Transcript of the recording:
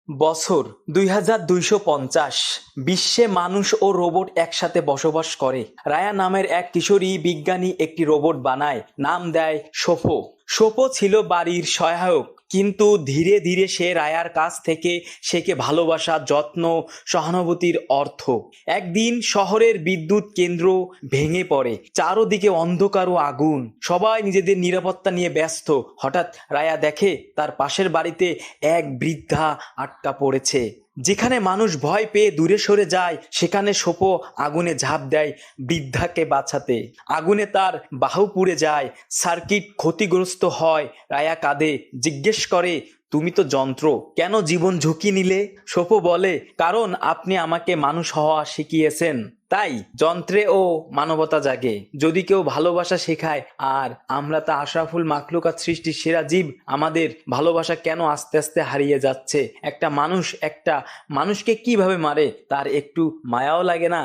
বছর 2250। বিশ্বে মানুষ ও রোবট একসাথে বসবাস করে। রায়া নামের এক কিশোরী বিজ্ঞানী একটি রোবট বানায়, নাম দেয় সোফো। সোফো ছিল বাড়ির সহায়ক, কিন্তু ধীরে ধীরে সে রায়ার কাছ থেকে শেখে ভালোবাসা, যত্ন, সহানুভূতির অর্থ। একদিন শহরের বিদ্যুৎ কেন্দ্র ভেঙে পড়ে, চারদিকে অন্ধকার ও আগুন, সবাই নিজেদের নিরাপত্তা নিয়ে ব্যস্ত। হঠাৎ রায়া দেখে তার পাশের বাড়িতে এক বৃদ্ধা আটকা পড়েছে। যেখানে মানুষ ভয় পেয়ে দূরে সরে যায়, সেখানে সোপো আগুনে ঝাঁপ দেয় বৃদ্ধাকে বাঁচাতে। আগুনে তার বাহু পুড়ে যায়, সার্কিট ক্ষতিগ্রস্ত হয়। রায়া কাঁদে, জিজ্ঞেস করে, তুমি তো যন্ত্র, কেন জীবন ঝুঁকি নিলে? সোপো বলে, কারণ আপনি আমাকে মানুষ হওয়া শিখিয়েছেন, তাই যন্ত্রে ও মানবতা জাগে। যদি কেউ ভালোবাসা শেখায়, আর আমরা তা আশরাফুল মাখলুকাত, সৃষ্টির সেরা জীব, আমাদের ভালোবাসা কেন আস্তে আস্তে হারিয়ে যাচ্ছে? একটা মানুষকে কিভাবে মারে, তার একটু মায়াও লাগে না?